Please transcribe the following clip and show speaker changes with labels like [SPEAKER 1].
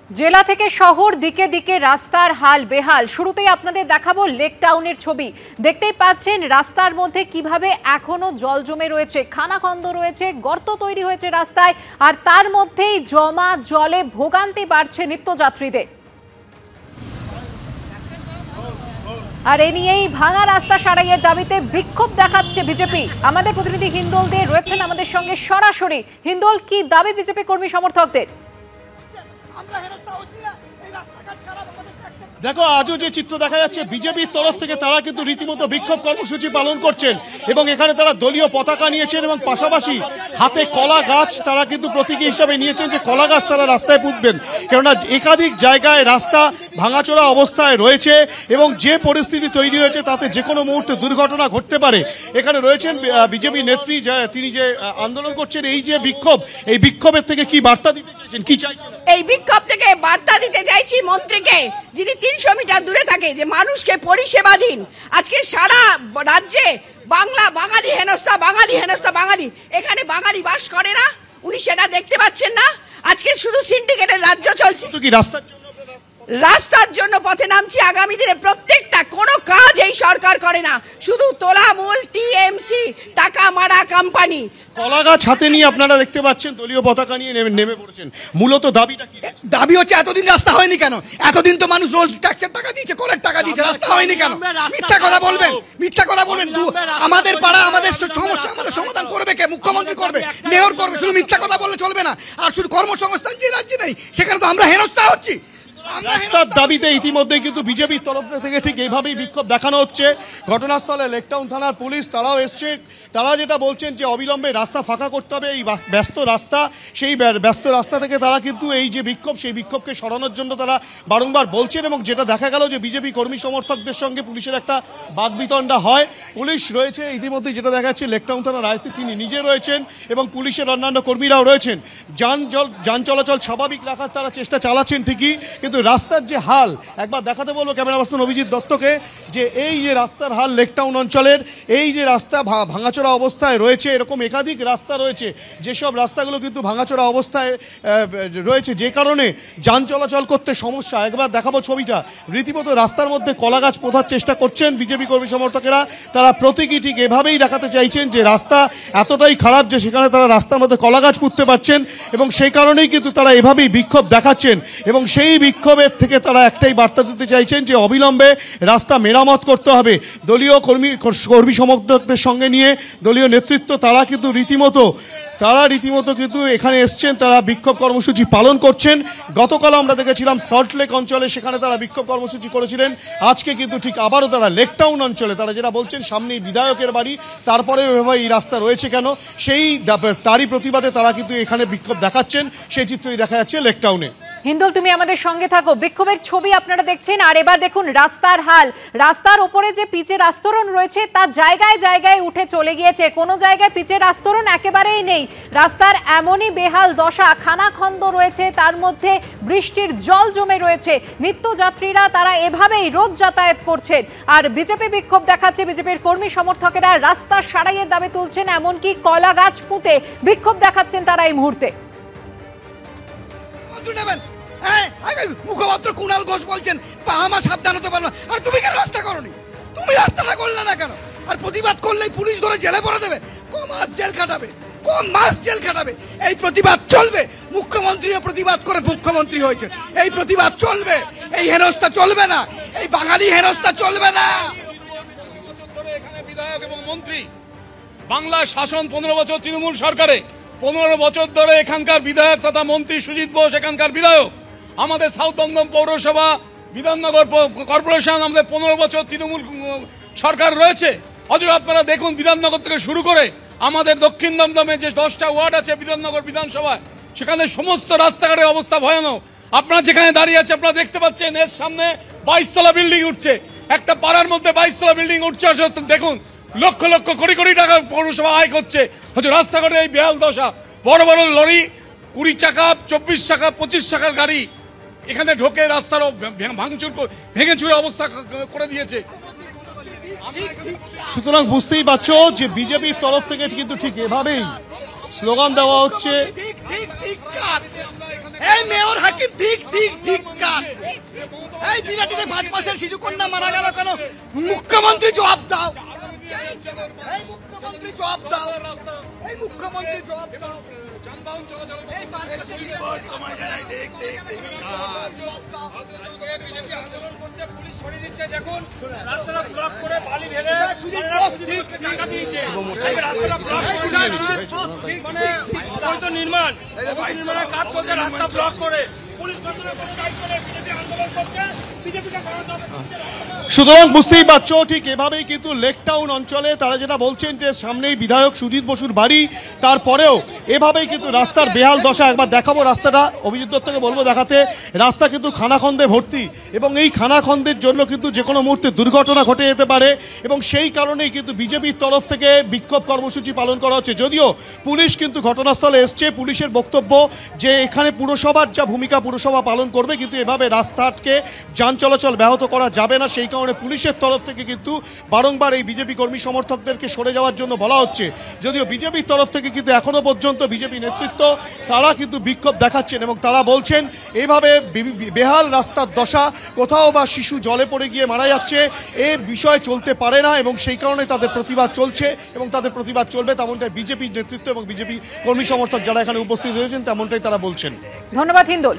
[SPEAKER 1] জেলা থেকে শহর দিকে দিকে রাস্তার হাল বেহাল। শুরুতেই আপনাদের দেখাবো লেক টাউনের ছবি। দেখতেই পাচ্ছেন রাস্তার মধ্যে কিভাবে এখনো জল জমে রয়েছে, খানাখন্দ রয়েছে, গর্ত তৈরি হয়েছে রাস্তায়, আর তার মধ্যেই জমা জলে ভোগান্তি বাড়ছে নিত্যযাত্রীদের। আর এ নিয়েই ভাঙা রাস্তা সারাইয়ের দাবিতে বিক্ষোভ দেখাচ্ছে বিজেপি। আমাদের প্রতিনিধি হিন্দোল দে রয়েছেন আমাদের সঙ্গে সরাসরি। হিন্দোল, কি দাবি বিজেপি কর্মী সমর্থকদের?
[SPEAKER 2] দেখো, আজও যে চিত্র দেখা যাচ্ছে, বিজেপির তরফ থেকে তারা কিন্তু রীতিমতো বিক্ষোভ কর্মসূচি পালন করছেন এবং এখানে তারা দলীয় পতাকা নিয়েছেন এবং পাশাপাশি হাতে কলা গাছ তারা কিন্তু প্রতীকী হিসাবে নিয়েছেন যে কলা গাছ তারা রাস্তায় পুঁতবেন। কেননা একাধিক জায়গায় রাস্তা ভাঙাচোরা অবস্থায় রয়েছে এবং যে পরিস্থিতি তৈরি হয়েছে তাতে যে কোনো মুহূর্তে দুর্ঘটনা ঘটতে পারে। এখানে রয়েছেন বিজেপি নেত্রী, তিনি যে আন্দোলন করছেন, এই যে বিক্ষোভ, এই বিক্ষোভের থেকে কি বার্তা দিতে চাইছেন, কি চাইছেন?
[SPEAKER 3] এই বিক্ষোভ থেকে বার্তা দিতে চাইছি মন্ত্রীকে, যিনি 300 মিটার দূরে থাকে, যে মানুষকে পরিষেবা দিন। আজকে সারা রাজ্যে বাঙালি হেনস্থা, বাঙালি, এখানে বাঙালি বাস করে না, উনি সেটা দেখতে পাচ্ছেন না। আজকে শুধু সিন্ডিকেটের রাজ্য চলছে। রাস্তার জন্য পথে নামছি। আগামী দিনে প্রত্যেকটা কোনো কাজ এই সরকার করে না, শুধু তোলামূল টিএমসি টাকা মারা কোম্পানি।
[SPEAKER 2] কলা গাছ হাতে নিয়ে আপনারা দেখতে পাচ্ছেন দলীয় পতাকা নিয়ে নেমে পড়েছেন। মূলত দাবিটা কি?
[SPEAKER 4] দাবি হচ্ছে এতদিন রাস্তা হয়নি কেন? এতদিন তো মানুষ রোজ ট্যাক্সের টাকা দিয়েছে, কলের টাকা দিয়েছে, রাস্তা হয়নি কেন? মিথ্যা কথা বলবেন। আমাদের পাড়া, আমাদের সমস্যা আমাদের সমাধান করবে কে? মুখ্যমন্ত্রী করবে, মেয়র করবে। শুধু মিথ্যা কথা বললে চলবে না। আর শুধু কর্মসংস্থান যে রাজ্যে নেই, সেখানে তো আমরা হেনস্থা হচ্ছি।
[SPEAKER 2] রাস্তার দাবিতে ইতিমধ্যে কিন্তু বিজেপির তরফ থেকে ঠিক এইভাবেই বিক্ষোভ দেখানো হচ্ছে। ঘটনাস্থলে লেকটাউন থানার পুলিশ তারাও এসছে। তারা যেটা বলছেন যে অবিলম্বে রাস্তা ফাঁকা করতে হবে, এই ব্যস্ত রাস্তা, সেই ব্যস্ত রাস্তা থেকে তারা কিন্তু এই যে বিক্ষোভ, সেই বিক্ষোভকে সরানোর জন্য তারা বারংবার বলছেন। এবং যেটা দেখা গেল যে বিজেপি কর্মী সমর্থকদের সঙ্গে পুলিশের একটা বাকবিতণ্ডা হয়। পুলিশ রয়েছে ইতিমধ্যে, যেটা দেখা যাচ্ছে লেকটাউন থানার আইসি তিনি নিজে রয়েছেন এবং পুলিশের অন্যান্য কর্মীরাও রয়েছেন। যান চলাচল স্বাভাবিক রাখার তারা চেষ্টা চালাচ্ছেন ঠিকই, কিন্তু রাস্তার যে হাল একবার দেখাতে বলবো ক্যামেরা পার্সন অভিজিৎ দত্তকে, যে এই যে রাস্তার হাল লেকটাউন অঞ্চলের, এই যে রাস্তা ভাঙাচোরা অবস্থায় রয়েছে, এরকম একাধিক রাস্তা রয়েছে যেসব রাস্তাগুলো কিন্তু ভাঙাচোরা অবস্থায় রয়েছে, যে কারণে যান চলাচল করতে সমস্যা। একবার দেখাবো ছবিটা। রীতিমতো রাস্তার মধ্যে কলা গাছ পোঁতার চেষ্টা করছেন বিজেপি কর্মী সমর্থকেরা। তারা প্রতীকী ঠিক এভাবেই দেখাতে চাইছেন যে রাস্তা এতটাই খারাপ যে সেখানে তারা রাস্তার মধ্যে কলা গাছ পুঁততে পারছেন এবং সেই কারণেই কিন্তু তারা এভাবেই বিক্ষোভ দেখাচ্ছেন। এবং সেই বিক্ষোভের থেকে তারা একটাই বার্তা দিতে চাইছেন যে অবিলম্বে রাস্তা মেরামত করতে হবে। দলীয় কর্মী সমর্থকদের সঙ্গে নিয়ে দলীয় নেতৃত্ব তারা কিন্তু রীতিমতো কিন্তু এখানে এসছেন, তারা বিক্ষোভ কর্মসূচি পালন করছেন। গতকাল আমরা দেখেছিলাম সল্টলেক অঞ্চলে, সেখানে তারা বিক্ষোভ কর্মসূচি করেছিলেন। আজকে কিন্তু ঠিক আবারও তারা লেকটাউন অঞ্চলে, তারা যেটা বলছেন সামনেই বিধায়কের বাড়ি, তারপরে এই রাস্তা রয়েছে কেন, তারই প্রতিবাদে তারা কিন্তু এখানে বিক্ষোভ দেখাচ্ছেন। সেই চিত্রই দেখা যাচ্ছে লেকটাউনে।
[SPEAKER 1] হিন্দোল, তুমি আমাদের সঙ্গে থাকো। বিক্ষোভের ছবি আপনারা দেখছেন। আর এবার দেখুন রাস্তার হাল। রাস্তার উপরে যে পিচের আস্তরণ রয়েছে তা জায়গায় জায়গায় উঠে চলে গিয়েছে, কোনো জায়গায় পিচের আস্তরণ একেবারেই নেই। রাস্তার এমনই বেহাল দশা, খানাখন্দ রয়েছে, তার মধ্যে বৃষ্টির জল জমে রয়েছে। নিত্যযাত্রীরা তারা এভাবেই রোজ যাতায়াত করছেন। আর বিজেপি বিক্ষোভ দেখাচ্ছে, বিজেপির কর্মী সমর্থকেরা রাস্তা সারাইয়ের দাবি তুলছেন, এমনকি কলা গাছ পুঁতে বিক্ষোভ দেখাচ্ছেন তারা এই মুহূর্তে।
[SPEAKER 4] মুখপাত্র কুণাল ঘোষ বলছেন আমার সাবধান হতে পারলো। আর তুমি কেন রাস্তা করোনি? তুমি রাস্তাটা করলে না কেন? আর প্রতিবাদ করলেই পুলিশ ধরে জেলে ভরে দেবে, কম মাস জেল খাটাবে। এই প্রতিবাদ চলবে। মুখ্যমন্ত্রীও প্রতিবাদ করে মুখ্যমন্ত্রী হয়েছে। এই প্রতিবাদ চলবে, এই হেনস্থা চলবে না, এই বাঙালি হেনস্থা চলবে না।
[SPEAKER 5] এখানে বিধায়ক এবং মন্ত্রী, বাংলার শাসন 15 বছর তৃণমূল সরকারে, 15 বছর ধরে এখানকার বিধায়ক তথা মন্ত্রী সুজিত বোস এখানকার বিধায়ক। আমাদের সাউথ দমদম পৌরসভা, বিধাননগর কর্পোরেশন, আমাদের 15 বছর তৃণমূল সরকার রয়েছে। অথচ আপনারা দেখুন, বিধাননগর থেকে শুরু করে আমাদের দক্ষিণ দমদমে যে 10টা ওয়ার্ড আছে বিধাননগর বিধানসভায়, সেখানে সমস্ত রাস্তাঘাটের অবস্থা ভয়ানক। আপনারা যেখানে দাঁড়িয়ে আছে আপনারা দেখতে পাচ্ছেন এর সামনে 22 তলা বিল্ডিং উঠছে। একটা পাড়ার মধ্যে 22 তলা বিল্ডিং উঠছে। দেখুন, লক্ষ লক্ষ কোটি টাকা পৌরসভা আয় করছে, হয়তো রাস্তাঘাটে এই বেহাল দশা। বড় বড় লরি, 20 চাকা, 24 চাকা, 25 চাকার গাড়ি এখানে ঢোকে, রাস্তারও ভেঙে চুরে অবস্থা করে দিয়েছে।
[SPEAKER 2] সুতরাং বুঝতেই পারছো যে বিজেপির তরফ থেকে কিন্তু ঠিক এভাবেই স্লোগান দেওয়া হচ্ছে।
[SPEAKER 4] এই মেয়র হাকিম ঠিক ঠিক ঠিক কার এই বিরাটিতে 5 মাসের শিশু কন্যা মারা গেল কেন? মুখ্যমন্ত্রী জবাব দাও, এই মুখ্যমন্ত্রী জবাব দাও, এই মুখ্যমন্ত্রী জবাব দাও। এই 5 মাসের শিশু তোমায় জানাই দেখ দেখ
[SPEAKER 6] পুলিশ সরিয়ে দিচ্ছে, দেখুন রাস্তাটা ব্লক করে বালি ঢেলে টাকা দিয়েছে, রাস্তাটা ব্লক করে মানে অবৈধ নির্মাণের কাজ চলছে, রাস্তা ব্লক করে পুলিশ প্রশাসনের কোনো দায়িত্ব নেই, বিজেপি আন্দোলন করছে, বিজেপিকে
[SPEAKER 2] সুতরাং বুঝতেই পারছো ঠিক এভাবেই কিন্তু লেক টাউন অঞ্চলে তারা যেটা বলছেন যে সামনেই বিধায়ক সুজিত বসুর বাড়ি, তারপরেও এভাবেই কিন্তু রাস্তার বেহাল দশা। একবার দেখাবো রাস্তাটা, অভিজিৎ দত্তকে বলবো দেখাতে। রাস্তা কিন্তু খানাখন্দে ভর্তি এবং এই খানাখন্দের জন্য কিন্তু যে কোনো মুহূর্তে দুর্ঘটনা ঘটে যেতে পারে এবং সেই কারণেই কিন্তু বিজেপির তরফ থেকে বিক্ষোভ কর্মসূচি পালন করা হচ্ছে। যদিও পুলিশ কিন্তু ঘটনাস্থলে এসছে, পুলিশের বক্তব্য যে এখানে পুরসভার যা ভূমিকা পুরসভা পালন করবে, কিন্তু এভাবে রাস্তাকে যান চলাচল ব্যাহত করা যাবে না। সেই কারণে পুলিশের তরফ থেকে কিন্তু বারংবার এই বিজেপি কর্মী সমর্থকদেরকে সরে যাওয়ার জন্য বলা হচ্ছে। যদিও বিজেপির তরফ থেকে কিন্তু এখনো পর্যন্ত বিজেপি নেতৃত্ব তারা কিন্তু বিক্ষোভ দেখাচ্ছেন এবং তারা বলছেন এইভাবে বেহাল রাস্তার দশা, কোথাও বা শিশু জলে পড়ে গিয়ে মারা যাচ্ছে, এ বিষয় চলতে পারে না এবং সেই কারণে তাদের প্রতিবাদ চলছে এবং তাদের প্রতিবাদ চলবে, তেমনটাই বিজেপির নেতৃত্ব এবং বিজেপি কর্মী সমর্থক যারা এখানে উপস্থিত হয়েছেন তেমনটাই তারা বলছেন।
[SPEAKER 1] ধন্যবাদ হিন্দোল।